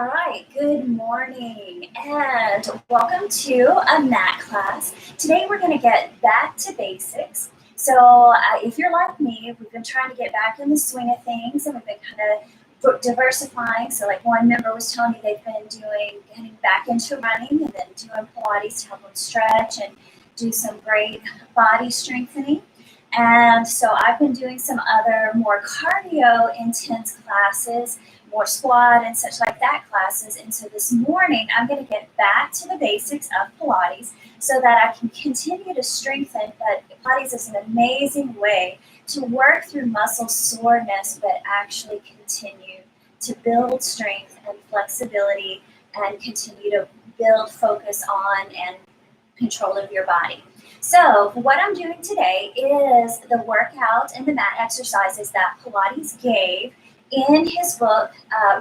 All right, good morning and welcome to a mat class. Today we're going to get back to basics. If you're like me, we've been trying to get back in the swing of things and we've been kind of diversifying. So, like one member was telling me they've been getting back into running and then doing Pilates to help them stretch and do some great body strengthening. And so I've been doing some other more cardio intense classes, more squat and such like that classes. And so this morning I'm going to get back to the basics of Pilates so that I can continue to strengthen. But Pilates is an amazing way to work through muscle soreness, but actually continue to build strength and flexibility and continue to build focus on and control of your body. So what I'm doing today is the workout and the mat exercises that Pilates gave in his book,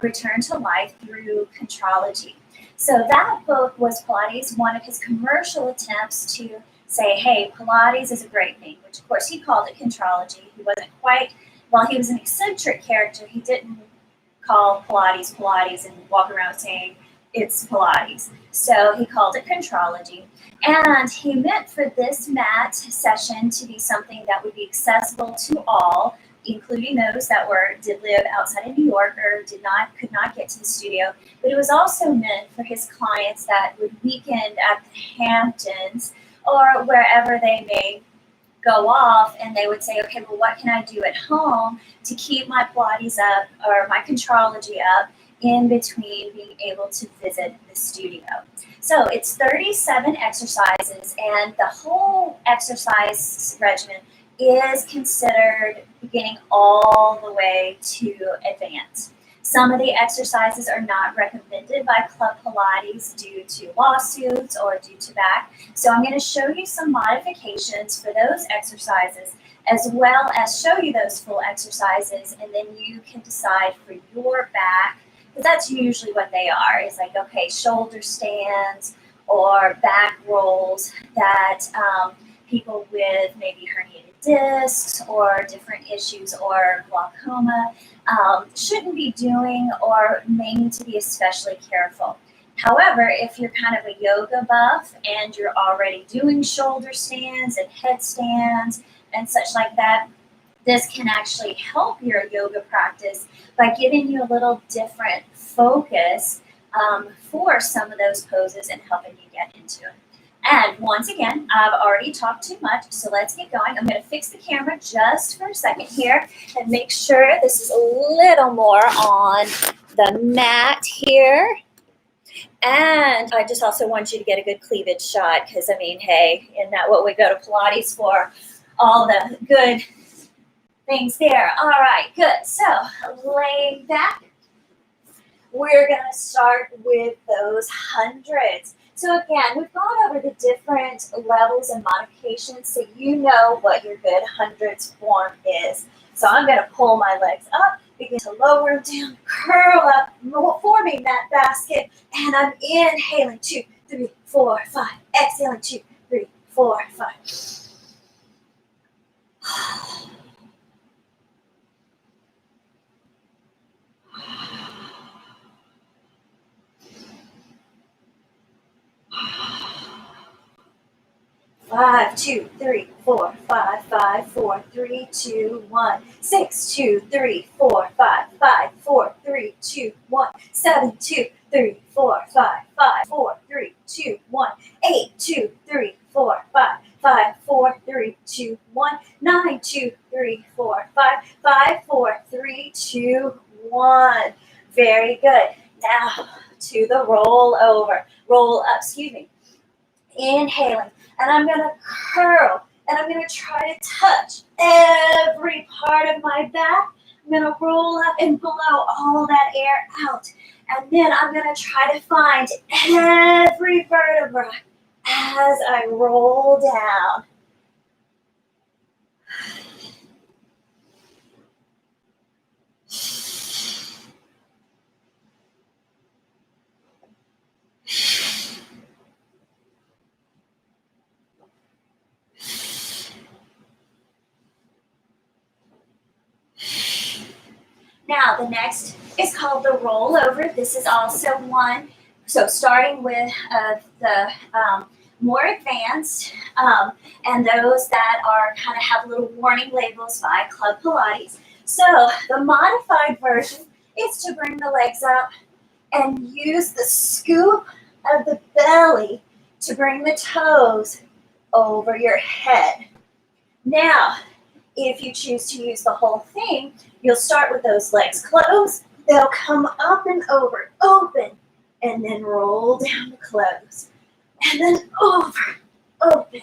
Return to Life Through Contrology. So that book was Pilates, one of his commercial attempts to say, hey, Pilates is a great thing, which of course he called it Contrology. He wasn't quite, while he was an eccentric character, he didn't call Pilates Pilates and walk around saying it's Pilates. So he called it Contrology. And he meant for this mat session to be something that would be accessible to all, including those that did live outside of New York or could not get to the studio. But it was also meant for his clients that would weekend at the Hamptons or wherever they may go off, and they would say, okay, well, what can I do at home to keep my Pilates up or my Contrology up in between being able to visit the studio. So it's 37 exercises, and the whole exercise regimen is considered beginning all the way to advanced. Some of the exercises are not recommended by Club Pilates due to lawsuits or due to that. So I'm going to show you some modifications for those exercises, as well as show you those full exercises, and then you can decide for your back, because that's usually what they are. It's like, okay, shoulder stands or back rolls that people with maybe herniated discs or different issues or glaucoma shouldn't be doing or may need to be especially careful. However, if you're kind of a yoga buff and you're already doing shoulder stands and headstands and such like that, this can actually help your yoga practice by giving you a little different focus for some of those poses and helping you get into it. And once again, I've already talked too much, so let's get going. I'm going to fix the camera just for a second here and make sure this is a little more on the mat here. And I just also want you to get a good cleavage shot because, I mean, hey, isn't that what we go to Pilates for? All the good things there. All right, good. So laying back, we're going to start with those hundreds. So again, we've gone over the different levels and modifications so you know what your good hundreds form is. So I'm going to pull my legs up, begin to lower them down, curl up, forming that basket, and I'm inhaling 2, 3, 4, 5, exhaling 2, 3, 4, 5. 5, 2, 3, 4, 5, 5, 4, 3, 2, 1, 6, 2, 3, 4, 5, 5, 4, 3, 2, 1, 7, 2, 3, 4, 5, 5, 4, 3, 2, 1, 8, 2, 3, 4, 5, 5, 4, 3, 2, 1, 9, 2, 3, 4, 5, 5, 4, 3, 2, 1. Very good. Now to the roll up, inhaling. And I'm going to curl, and I'm going to try to touch every part of my back. I'm going to roll up and blow all that air out. And then I'm going to try to find every vertebra as I roll down. Now, the next is called the rollover. This is also one. So starting with the more advanced and those that are kind of have little warning labels by Club Pilates. So the modified version is to bring the legs up and use the scoop of the belly to bring the toes over your head. Now, if you choose to use the whole thing, you'll start with those legs closed. They'll come up and over, open, and then roll down to close. And then over, open,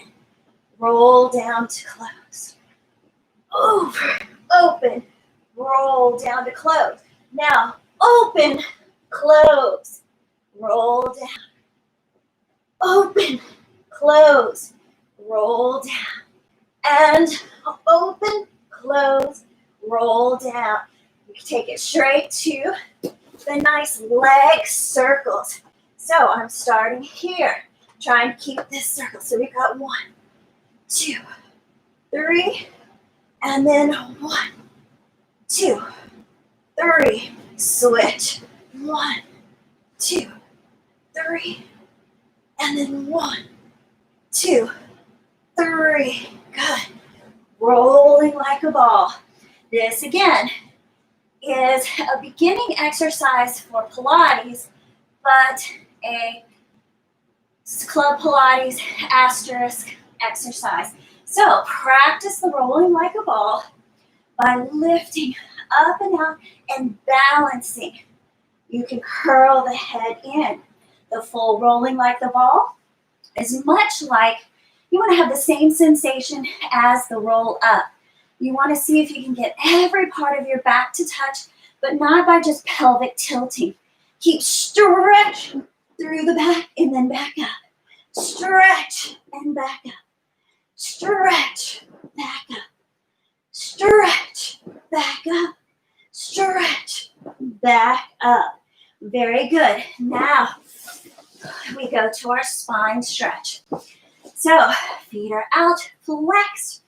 roll down to close. Over, open, roll down to close. Now, open, close, roll down. Open, close, roll down. And open, close, roll down. You can take it straight to the nice leg circles. So I'm starting here, trying to keep this circle. So we've got 1, 2, 3, and then 1, 2, 3. Switch. 1, 2, 3, and then 1, 2, 3. Good. Rolling like a ball. This again is a beginning exercise for Pilates, but a Club Pilates asterisk exercise. So practice the rolling like a ball by lifting up and out and balancing. You can curl the head in. The full rolling like the ball is much like you want to have the same sensation as the roll up. You want to see if you can get every part of your back to touch, but not by just pelvic tilting. Keep stretching through the back and then back up. Stretch and back up. Stretch, back up. Stretch, back up. Stretch, back up. Very good. Now we go to our spine stretch. So feet are out, flexed.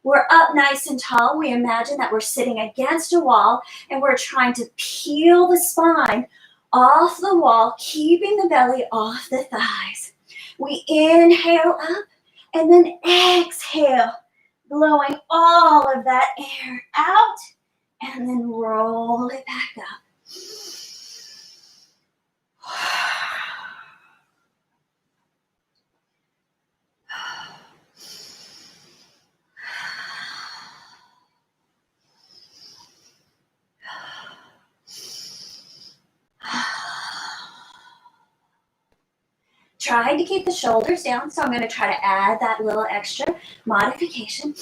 We're up nice and tall. We imagine that we're sitting against a wall and we're trying to peel the spine off the wall, keeping the belly off the thighs. We inhale up and then exhale, blowing all of that air out and then roll it back up. Trying to keep the shoulders down, so I'm going to try to add that little extra modification.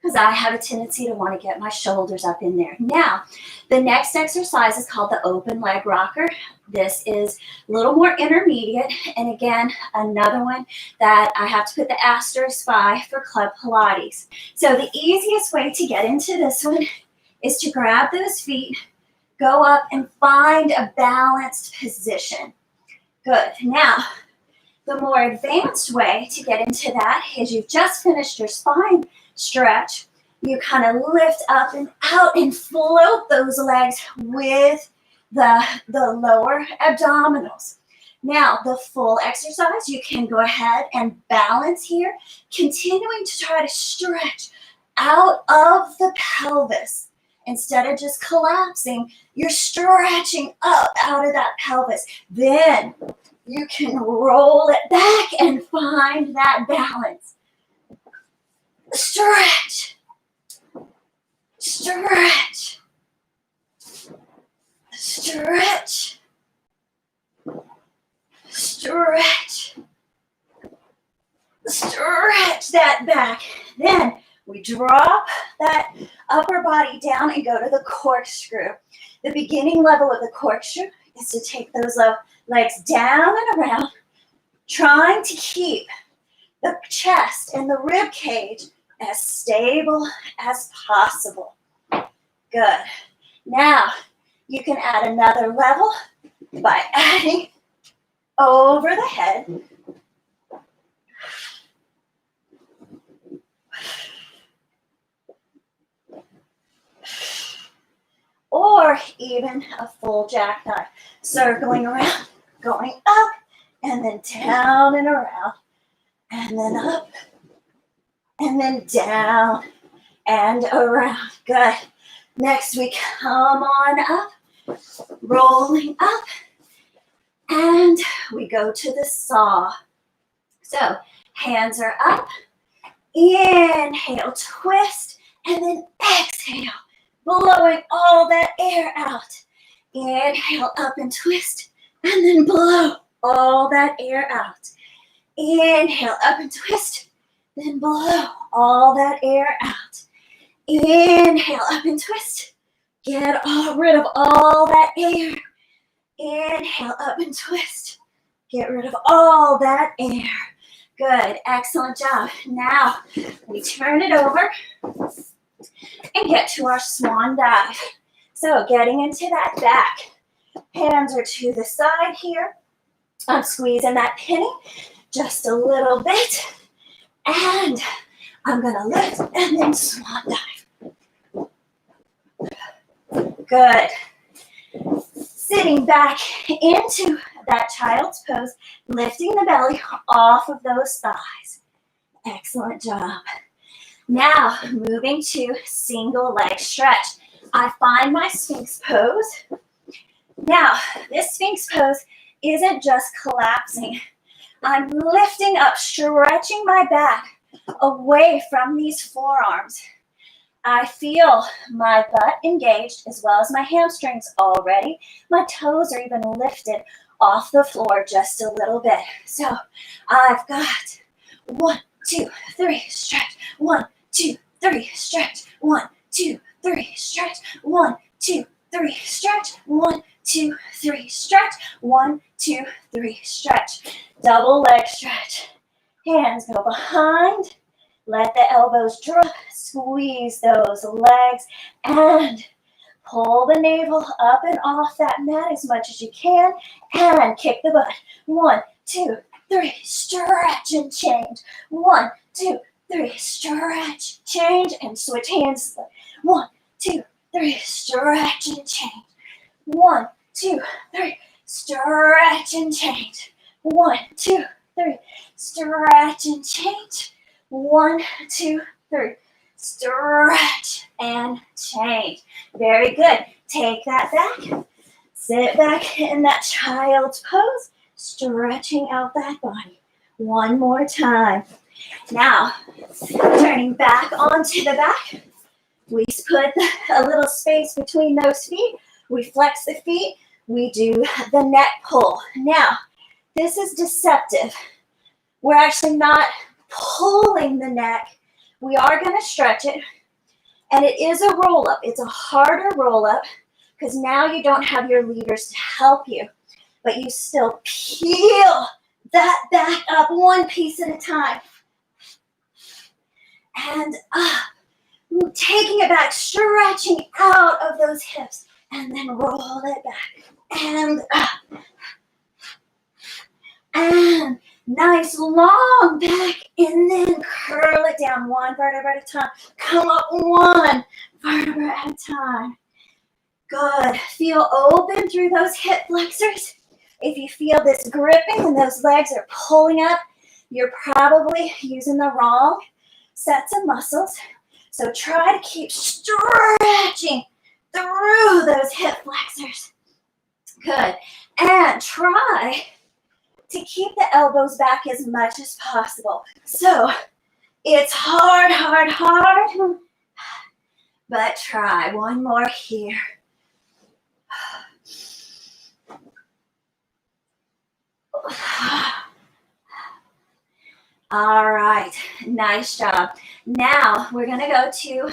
Because I have a tendency to want to get my shoulders up in there. Now, the next exercise is called the open leg rocker. This is a little more intermediate, and again, another one that I have to put the asterisk by for Club Pilates. So the easiest way to get into this one is to grab those feet, go up and find a balanced position. Good. Now, the more advanced way to get into that is you've just finished your spine stretch. You kind of lift up and out and float those legs with the lower abdominals. Now, the full exercise, you can go ahead and balance here, continuing to try to stretch out of the pelvis. Instead of just collapsing, you're stretching up out of that pelvis. Then you can roll it back and find that balance. Stretch. Stretch. Stretch. Stretch. Stretch that back. Then we drop that upper body down and go to the corkscrew. The beginning level of the corkscrew is to take those legs down and around, trying to keep the chest and the rib cage as stable as possible. Good. Now, you can add another level by adding over the head. even a full jackknife. Circling around, going up, and then down and around, and then up, and then down and around. Good. Next, we come on up, rolling up, and we go to the saw. So hands are up, inhale, twist, and then exhale, blowing all that air out. Inhale up and twist, and then blow all that air out. Inhale up and twist, then blow all that air out. Inhale up and twist, get rid of all that air. Inhale up and twist, get rid of all that air. Good, excellent job. Now we turn it over and get to our swan dive. So getting into that back. Hands are to the side here. I'm squeezing that penny just a little bit. And I'm gonna lift and then swan dive. Good. Sitting back into that child's pose, lifting the belly off of those thighs. Excellent job. Now, moving to single leg stretch. I find my Sphinx pose. Now, this Sphinx pose isn't just collapsing. I'm lifting up, stretching my back away from these forearms. I feel my butt engaged as well as my hamstrings already. My toes are even lifted off the floor just a little bit. So I've got 1, 2, 3, stretch. 1, 2, 3, stretch. 1, 2, 3, stretch. 1, 2, 3, stretch. 1, 2, 3, stretch. 1, 2, 3, stretch. Double leg stretch. Hands go behind. Let the elbows drop. Squeeze those legs and pull the navel up and off that mat as much as you can and kick the butt. 1, 2, 3, stretch and change. 1, 2, 3, stretch, change, and switch hands. 1, 2, 3, stretch and change. 1, 2, 3, stretch and change. 1, 2, 3, stretch and change. 1, 2, 3, stretch and change. Very good. Take that back. Sit back in that child's pose, stretching out that body. One more time. Now, turning back onto the back, we put a little space between those feet. We flex the feet. We do the neck pull. Now, this is deceptive. We're actually not pulling the neck. We are going to stretch it. And it is a roll-up. It's a harder roll-up because now you don't have your levers to help you. But you still peel that back up one piece at a time. And up. Taking it back, stretching out of those hips. And then roll it back. And up. And nice long back, and then curl it down one vertebra at a time. Come up one vertebra at a time. Good. Feel open through those hip flexors. If you feel this gripping and those legs are pulling up, you're probably using the wrong sets of muscles. So try to keep stretching through those hip flexors. Good. And try to keep the elbows back as much as possible. So it's hard, hard, hard, but try one more here. All right, nice job. Now we're gonna go to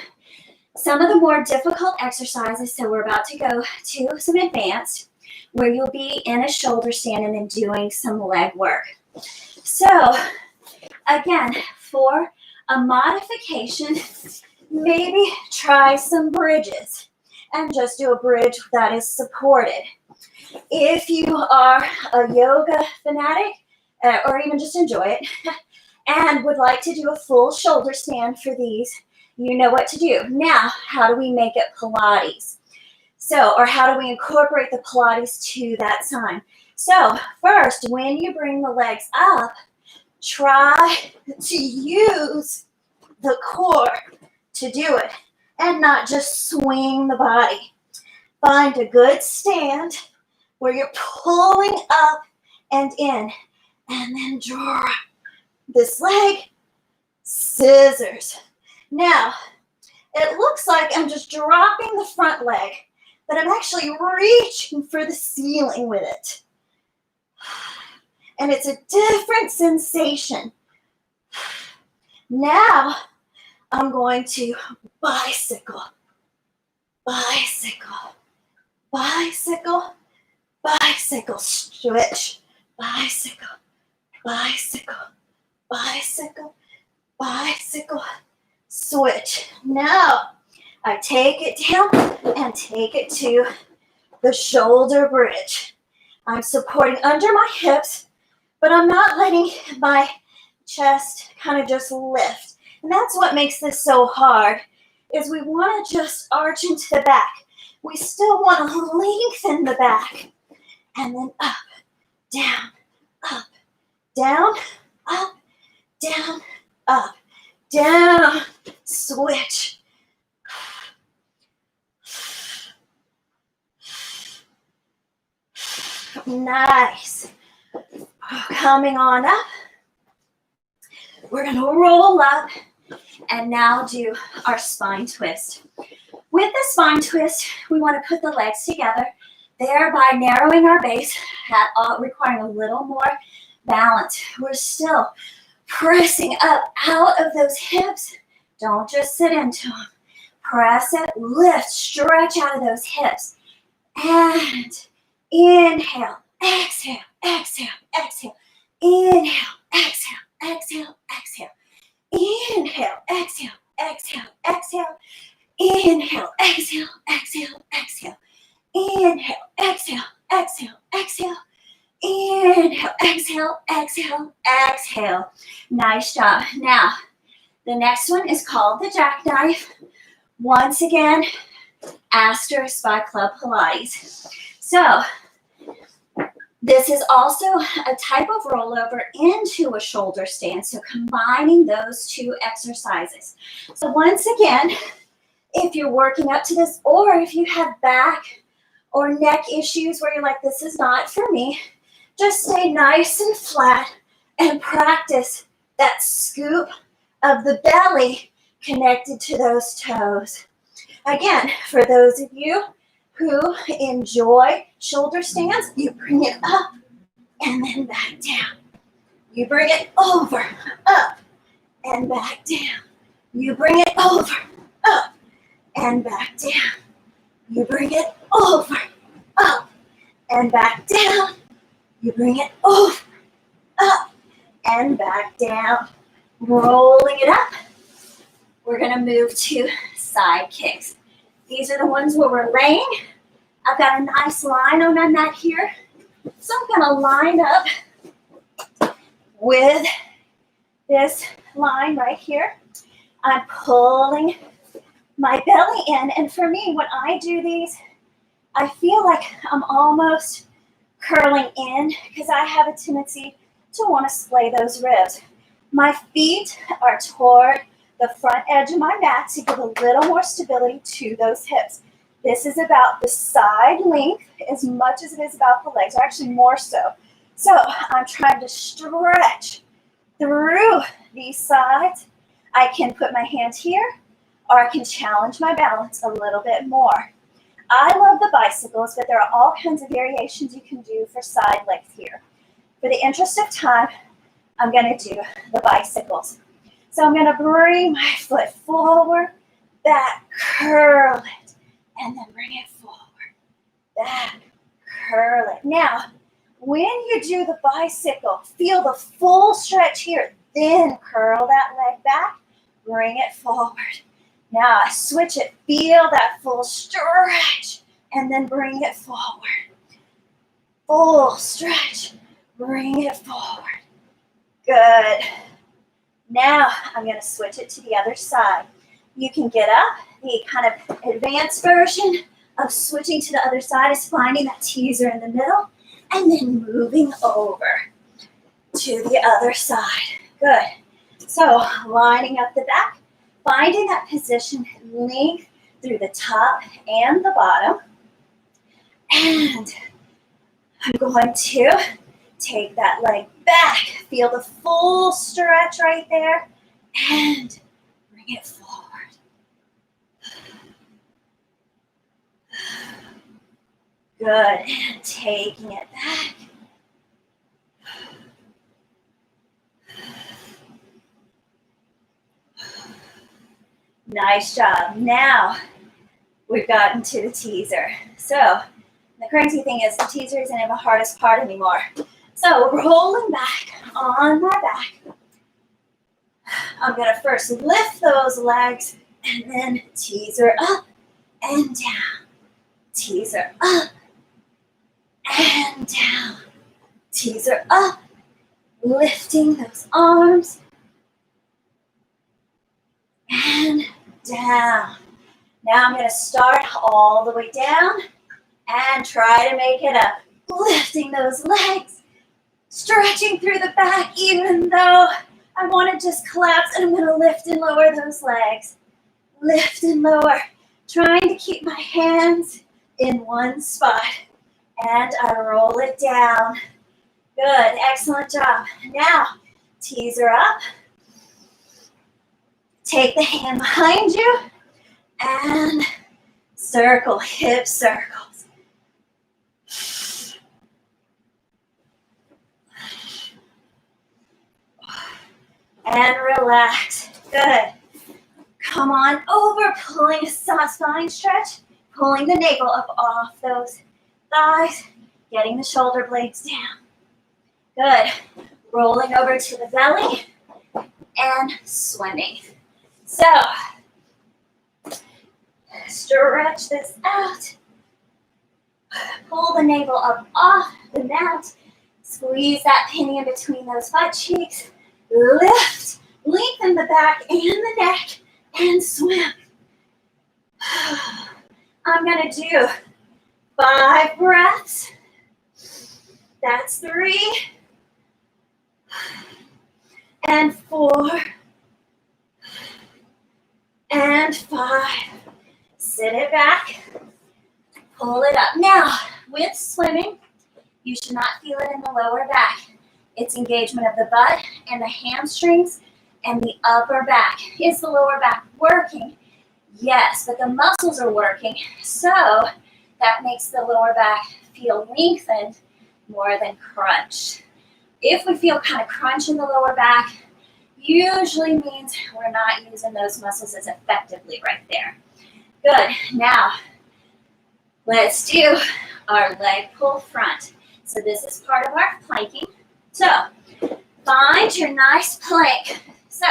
some of the more difficult exercises. So we're about to go to some advanced, where you'll be in a shoulder stand and then doing some leg work. So again, for a modification, maybe try some bridges and just do a bridge that is supported. If you are a yoga fanatic or even just enjoy it and would like to do a full shoulder stand for these, you know what to do. Now, how do we make it Pilates? So, or how do we incorporate the Pilates to that sign? So first, when you bring the legs up, try to use the core to do it and not just swing the body. Find a good stand where you're pulling up and in, and then drop this leg, scissors. Now, it looks like I'm just dropping the front leg, but I'm actually reaching for the ceiling with it. And it's a different sensation. Now, I'm going to bicycle, bicycle, bicycle, bicycle, switch, bicycle, bicycle, bicycle, bicycle, switch. Now, I take it down and take it to the shoulder bridge. I'm supporting under my hips, but I'm not letting my chest kind of just lift. And that's what makes this so hard, is we want to just arch into the back. We still want to lengthen the back. And then up, down, up, down, up, down, up, down, switch. Nice. Coming on up. We're going to roll up and now do our spine twist. With the spine twist, we want to put the legs together, thereby narrowing our base, requiring a little more balance. We're still pressing up out of those hips. Don't just sit into them. Press it, lift, stretch out of those hips. And inhale, exhale, exhale, exhale. Inhale, exhale, exhale, exhale. Inhale, exhale, exhale, exhale. Inhale, exhale, exhale, exhale. Inhale, exhale, exhale, exhale. Inhale, exhale, exhale, exhale. Nice job. Now, the next one is called the jackknife. Once again, Astor Spy Club Pilates. So, this is also a type of rollover into a shoulder stand. So, combining those two exercises. So, once again, if you're working up to this, or if you have back or neck issues where you're like, this is not for me, just stay nice and flat and practice that scoop of the belly connected to those toes. Again, for those of you who enjoy shoulder stands, you bring it up and then back down. You bring it over, up, and back down. You bring it over, up, and back down. You bring it over, up, and back down. You bring it over, up, and back down. Rolling it up. We're going to move to side kicks. These are the ones where we're laying. I've got a nice line on my mat here. So I'm going to line up with this line right here. I'm pulling my belly in. And for me, when I do these, I feel like I'm almost curling in because I have a tendency to want to splay those ribs. My feet are toward the front edge of my mat to give a little more stability to those hips. This is about the side length as much as it is about the legs, or actually more so. So I'm trying to stretch through these sides. I can put my hand here, or I can challenge my balance a little bit more. I love the bicycles, but there are all kinds of variations you can do for side length here. For the interest of time, I'm going to do the bicycles. So I'm going to bring my foot forward, back, curl it, and then bring it forward, back, curl it. Now, when you do the bicycle, feel the full stretch here, then curl that leg back, bring it forward. Now I switch it, feel that full stretch, and then bring it forward. Full stretch, bring it forward. Good. Now I'm going to switch it to the other side. You can get up, the kind of advanced version of switching to the other side is finding that teaser in the middle and then moving over to the other side. Good. So lining up the back, finding that position length through the top and the bottom. And I'm going to take that leg back. Feel the full stretch right there. And bring it forward. Good. And taking it back. Nice job. Now we've gotten to the teaser. So the crazy thing is the teaser isn't in the hardest part anymore. So rolling back on my back. I'm going to first lift those legs and then teaser up and down. Teaser up and down. Teaser up. Lifting those arms and down. Now I'm going to start all the way down and try to make it up. Lifting those legs, stretching through the back even though I want to just collapse, and I'm going to lift and lower those legs. Lift and lower, trying to keep my hands in one spot. And I roll it down. Good, excellent job. Now, teaser up. Take the hand behind you and circle, hip circles. And relax. Good. Come on over, pulling a soft spine stretch, pulling the navel up off those thighs, getting the shoulder blades down. Good. Rolling over to the belly and swimming. So, stretch this out. Pull the navel up off the mat. Squeeze that pinion between those butt cheeks. Lift, lengthen the back and the neck, and swim. I'm going to do 5 breaths. That's 3. And 4. And 5. Sit it back. Pull it up. Now, with swimming, you should not feel it in the lower back. It's engagement of the butt and the hamstrings and the upper back. Is the lower back working? Yes, but the muscles are working. So that makes the lower back feel lengthened more than crunched. If we feel kind of crunch in the lower back, usually means we're not using those muscles as effectively right there. Good. Now, let's do our leg pull front. So this is part of our planking. So, find your nice plank. So,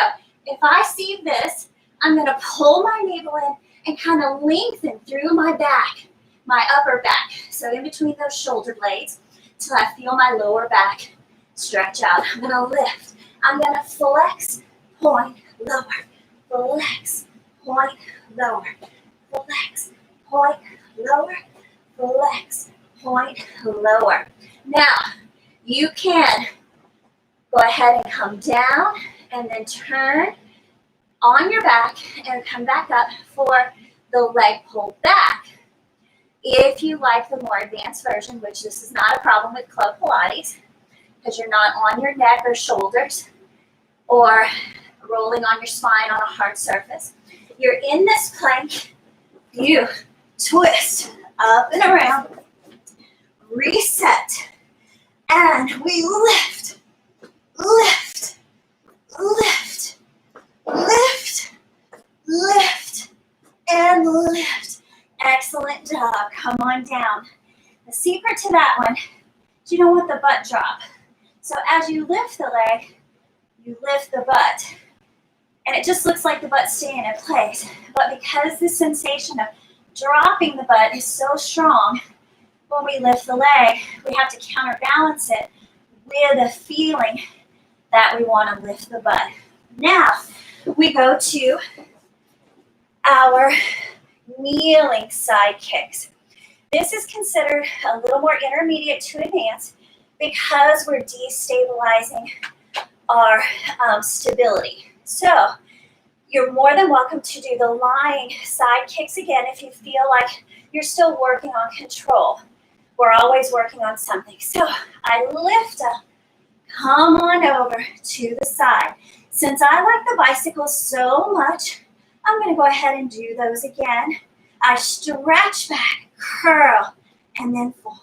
if I see this, I'm going to pull my navel in and kind of lengthen through my back, my upper back. So, in between those shoulder blades, till I feel my lower back stretch out. I'm going to lift. I'm going to flex, point, lower. Flex, point, lower. Flex, point, lower. Flex, point, lower. Now, you can go ahead and come down and then turn on your back and come back up for the leg pull back. If you like the more advanced version, which this is not a problem with Club Pilates, because you're not on your neck or shoulders or rolling on your spine on a hard surface. You're in this plank, you twist up and around, reset, and we lift, lift, lift, lift, lift, and lift. Excellent job. Come on down. The secret to that one is you don't want the butt drop. So as you lift the leg, you lift the butt. And it just looks like the butt's staying in place. But because the sensation of dropping the butt is so strong, when we lift the leg, we have to counterbalance it with a feeling that we want to lift the butt. Now, we go to our kneeling side kicks. This is considered a little more intermediate to advanced because we're destabilizing our stability. So you're more than welcome to do the lying side kicks again if you feel like you're still working on control. We're always working on something. So I lift up, come on over to the side. Since I like the bicycle so much, I'm going to go ahead and do those again. I stretch back, curl, and then forward.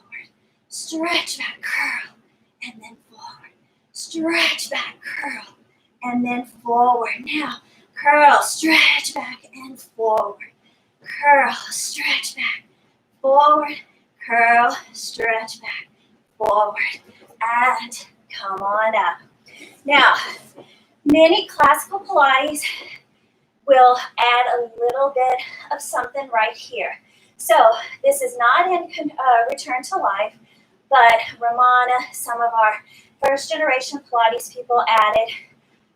Stretch back, curl, and then forward. Stretch back, curl, and then forward. Now, curl, stretch back, and forward. Curl, stretch back, forward. Curl, stretch back, forward, and come on up. Now, many classical Pilates will add a little bit of something right here. So this is not in Return to Life, but Ramana, some of our first generation Pilates people added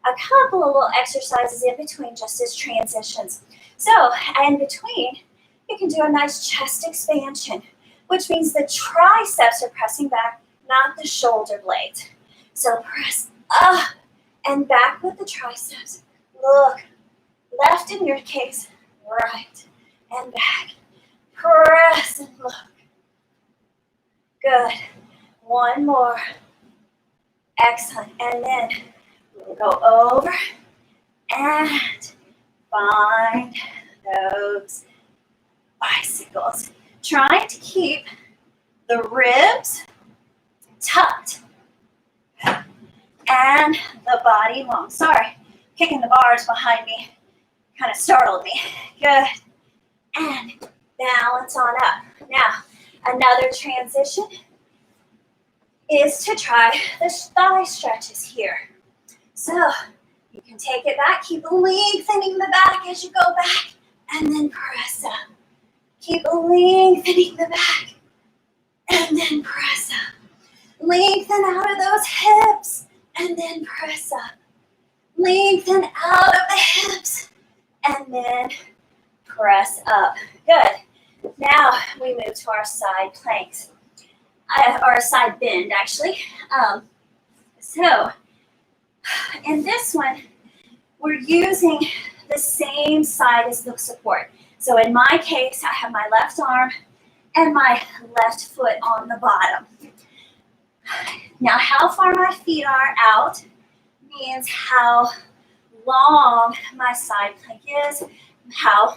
a couple of little exercises in between just as transitions. So in between, you can do a nice chest expansion, which means the triceps are pressing back, not the shoulder blades. So press up and back with the triceps. Look, left in your case, right, and back. Press and look. Good. One more. Excellent. And then we'll go over and find those bicycles. Trying to keep the ribs tucked and the body long. Sorry, kicking the bars behind me kind of startled me. Good. And balance on up. Now, another transition is to try the thigh stretches here. So you can take it back, keep lengthening the back as you go back, and then press up. Keep lengthening the back, and then press up. Lengthen out of those hips, and then press up. Lengthen out of the hips, and then press up. Good. Now we move to our side planks, or side bend actually. So in this one, we're using the same side as the support. So in my case, I have my left arm and my left foot on the bottom. Now how far my feet are out means how long my side plank is, how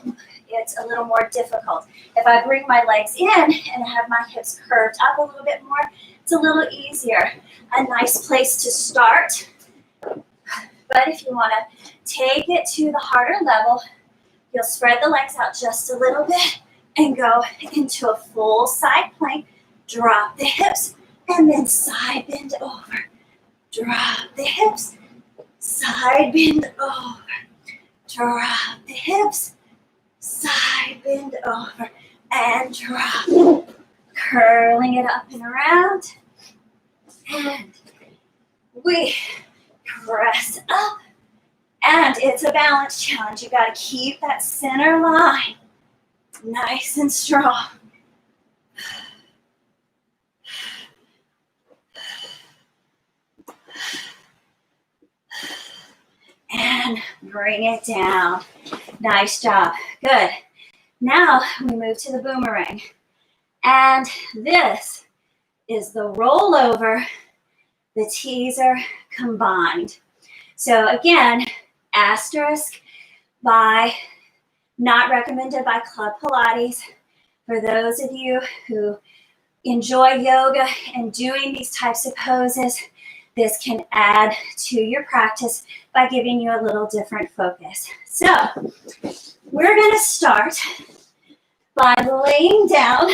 it's a little more difficult. If I bring my legs in and have my hips curved up a little bit more, it's a little easier. A nice place to start. But if you want to take it to the harder level, you'll spread the legs out just a little bit and go into a full side plank. Drop the hips and then side bend over. Drop the hips, side bend over. Drop the hips, side bend over, and drop. Curling it up and around. And we press up. And it's a balance challenge. You got to keep that center line nice and strong. And bring it down. Nice job. Good. Now we move to the boomerang. And this is the rollover, the teaser combined. So again, asterisk by not recommended by Club Pilates. For those of you who enjoy yoga and doing these types of poses, this can add to your practice by giving you a little different focus. So we're going to start by laying down,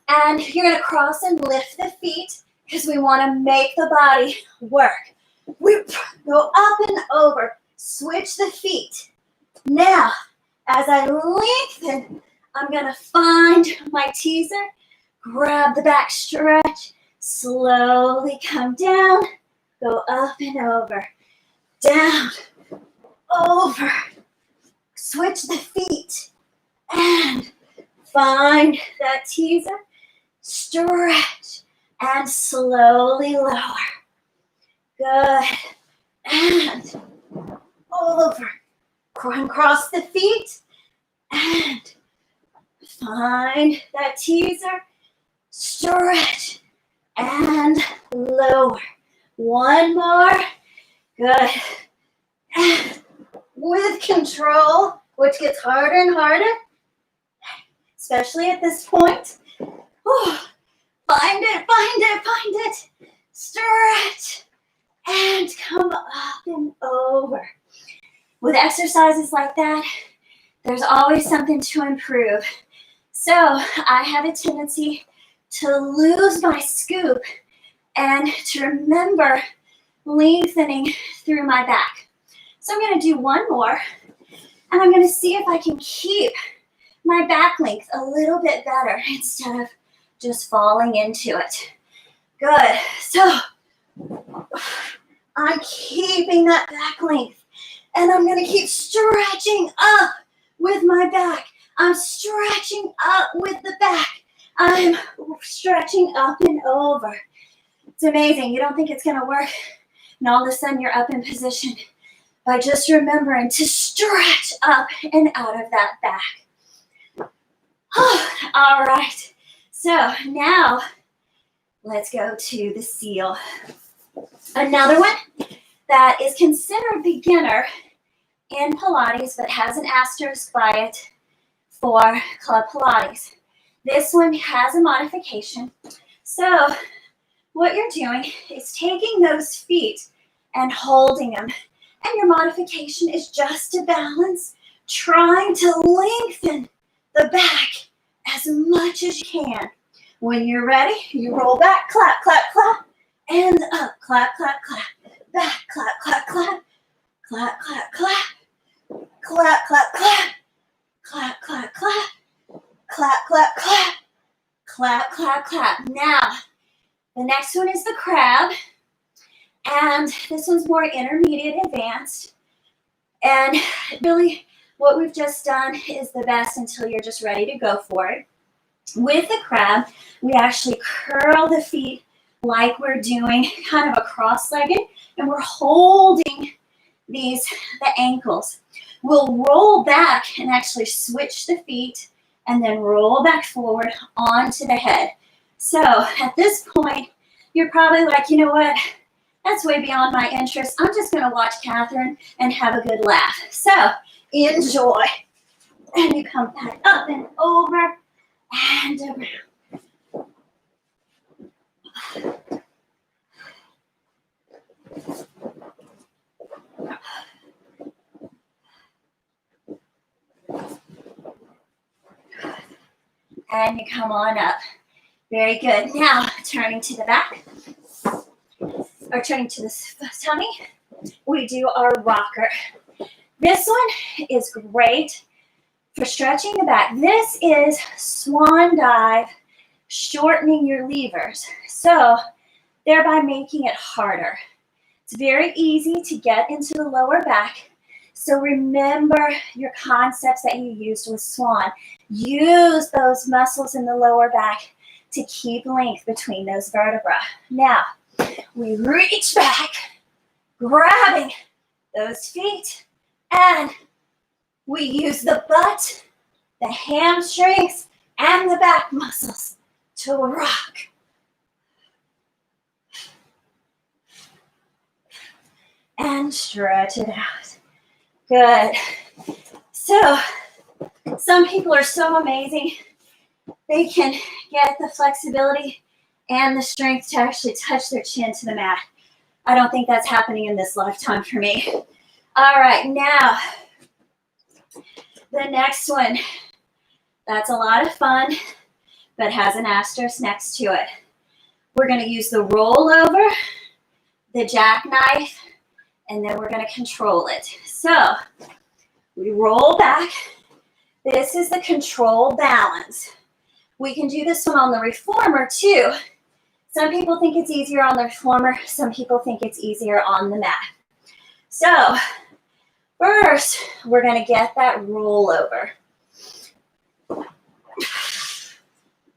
and you're going to cross and lift the feet because we want to make the body work. We go up and over, switch the feet. Now, as I lengthen, I'm going to find my teaser, grab the back stretch, slowly come down, go up and over, down, over, switch the feet, and Find that teaser, stretch, and slowly lower. Good. And over. Cross the feet. And find that teaser, stretch, and lower. One more. Good. And with control, which gets harder and harder, especially at this point. Oh, find it. Stretch and come up and over. With exercises like that, there's always something to improve. So I have a tendency to lose my scoop and to remember lengthening through my back. So I'm going to do one more, and I'm going to see if I can keep my back length a little bit better instead of just falling into it. Good. So I'm keeping that back length, and I'm going to keep stretching up with my back. I'm stretching up with the back. I'm stretching up and over. It's amazing. You don't think it's going to work, and all of a sudden you're up in position by just remembering to stretch up and out of that back. All right. So now let's go to the seal. Another one that is considered beginner in Pilates but has an asterisk by it for Club Pilates. This one has a modification. So what you're doing is taking those feet and holding them. And your modification is just to balance, trying to lengthen the back as much as you can. When you're ready, you roll back, clap, clap, clap, and up, clap, clap, clap, back, clap, clap, clap, clap, clap, clap, clap, clap, clap, clap, clap, clap, clap, clap, clap, clap, clap, clap. Now, the next one is the crab, and this one's more intermediate advanced. And really, what we've just done is the best until you're just ready to go for it. With the crab, we actually curl the feet like we're doing kind of a cross-legged, and we're holding the ankles. We'll roll back and actually switch the feet and then roll back forward onto the head. So at this point, you're probably like, you know what? That's way beyond my interest. I'm just going to watch Catherine and have a good laugh. So enjoy. And you come back up and over and around. And you come on up. Very good. Now, turning to the back, or turning to the tummy, we do our rocker. This one is great for stretching the back. This is swan dive, shortening your levers, so thereby making it harder. It's very easy to get into the lower back. So remember your concepts that you used with swan. Use those muscles in the lower back to keep length between those vertebrae. Now, we reach back, grabbing those feet, and we use the butt, the hamstrings, and the back muscles to rock. And stretch it out. Good. So, some people are so amazing. They can get the flexibility and the strength to actually touch their chin to the mat. I don't think that's happening in this lifetime for me. All right, now, the next one. That's a lot of fun, but has an asterisk next to it. We're going to use the rollover, the jackknife, and then we're going to control it. So we roll back. This is the control balance. We can do this one on the reformer too. Some people think it's easier on the reformer. Some people think it's easier on the mat. So first, we're going to get that rollover.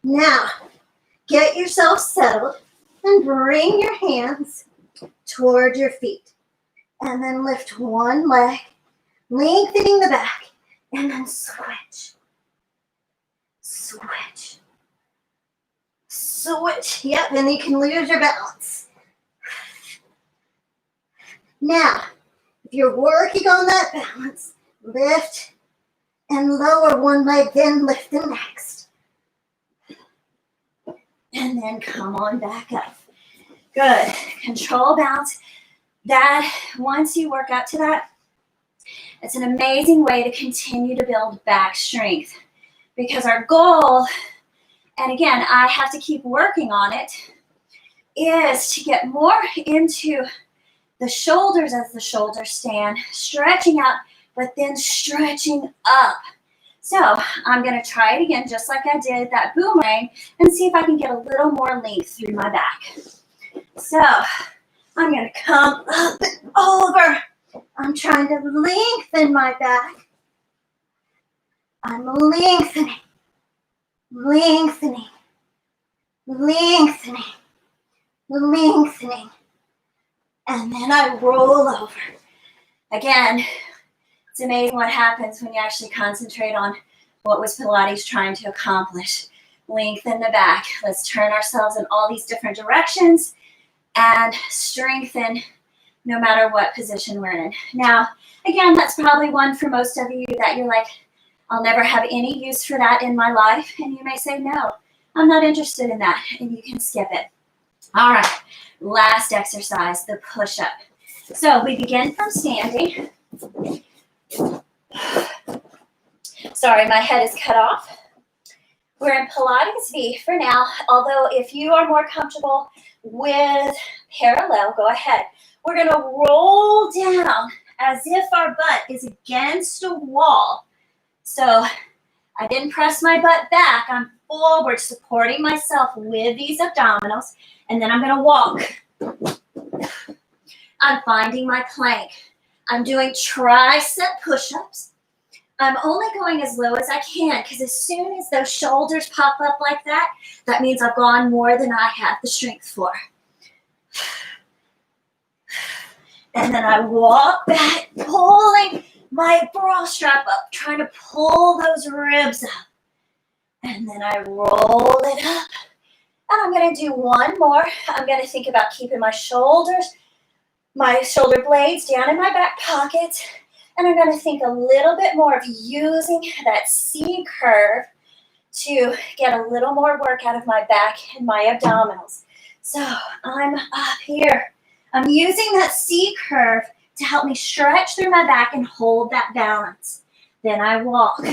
Now, get yourself settled and bring your hands toward your feet. And then lift one leg, lengthening the back, and then switch. Switch. Switch. Yep, and you can lose your balance. Now, if you're working on that balance, lift and lower one leg, then lift the next. And then come on back up. Good. Control balance. That, once you work up to that, it's an amazing way to continue to build back strength. Because our goal, and again, I have to keep working on it, is to get more into the shoulders as the shoulders stand, stretching out, but then stretching up. So I'm going to try it again, just like I did that boomerang, and see if I can get a little more length through my back. So I'm going to come up and over. I'm trying to lengthen my back. I'm lengthening, lengthening, lengthening, lengthening. And then I roll over. Again, it's amazing what happens when you actually concentrate on what was Pilates trying to accomplish. Lengthen the back. Let's turn ourselves in all these different directions and strengthen no matter what position we're in. Now, again, that's probably one for most of you that you're like, I'll never have any use for that in my life. And you may say, no, I'm not interested in that. And you can skip it. All right, last exercise, the push-up. So we begin from standing. Sorry, my head is cut off. We're in Pilates V for now, although if you are more comfortable with parallel, go ahead. We're going to roll down as if our butt is against a wall. So I didn't press my butt back. I'm forward, supporting myself with these abdominals, and then I'm going to walk. I'm finding my plank. I'm doing tricep push-ups. I'm only going as low as I can because as soon as those shoulders pop up like that, that means I've gone more than I have the strength for. And then I walk back, pulling my bra strap up, trying to pull those ribs up. And then I roll it up. And I'm going to do one more. I'm going to think about keeping my shoulders, my shoulder blades down in my back pocket. And I'm going to think a little bit more of using that C curve to get a little more work out of my back and my abdominals. So I'm up here. I'm using that C curve to help me stretch through my back and hold that balance. Then I walk.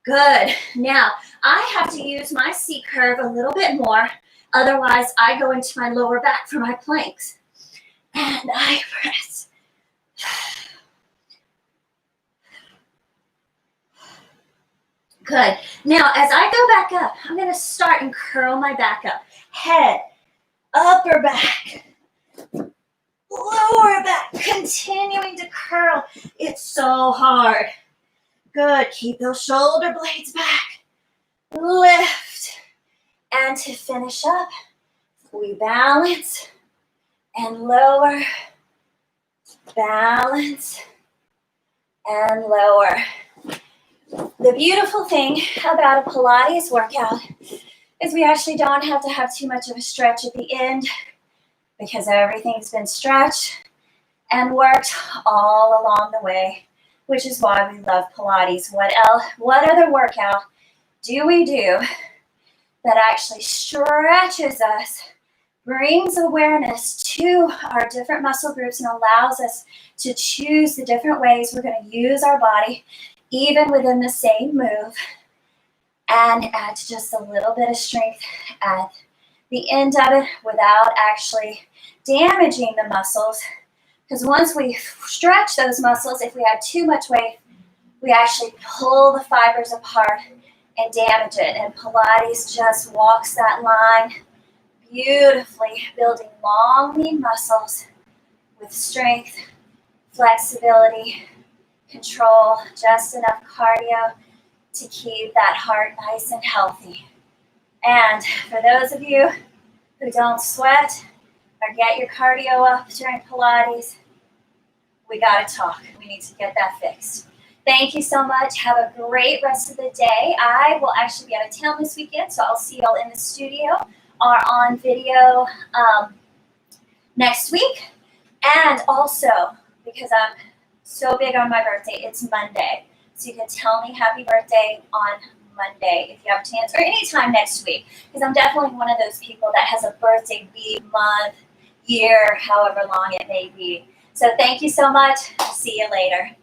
Good. Now, I have to use my C curve a little bit more. Otherwise, I go into my lower back for my planks. And I press. Good. Now, as I go back up, I'm going to start and curl my back up. Head, upper back, lower back, continuing to curl. It's so hard. Good. Keep those shoulder blades back. Lift. And to finish up, we balance and lower, balance and lower. The beautiful thing about a Pilates workout is we actually don't have to have too much of a stretch at the end because everything's been stretched and worked all along the way, which is why we love Pilates. What other workout do we do that actually stretches us, brings awareness to our different muscle groups, and allows us to choose the different ways we're going to use our body, even within the same move, and add just a little bit of strength at the end of it without actually damaging the muscles. Because once we stretch those muscles, if we add too much weight, we actually pull the fibers apart and damage it. And Pilates just walks that line beautifully, building long, lean muscles with strength, flexibility, control, just enough cardio to keep that heart nice and healthy. And for those of you who don't sweat or get your cardio up during Pilates, we got to talk. We need to get that fixed. Thank you so much. Have a great rest of the day. I will actually be out of town this weekend, so I'll see y'all in the studio or on video next week. And also, because I'm so big on my birthday, it's Monday. So you can tell me happy birthday on Monday if you have a chance, or anytime next week, because I'm definitely one of those people that has a birthday week, month, year, however long it may be. So thank you so much. See you later.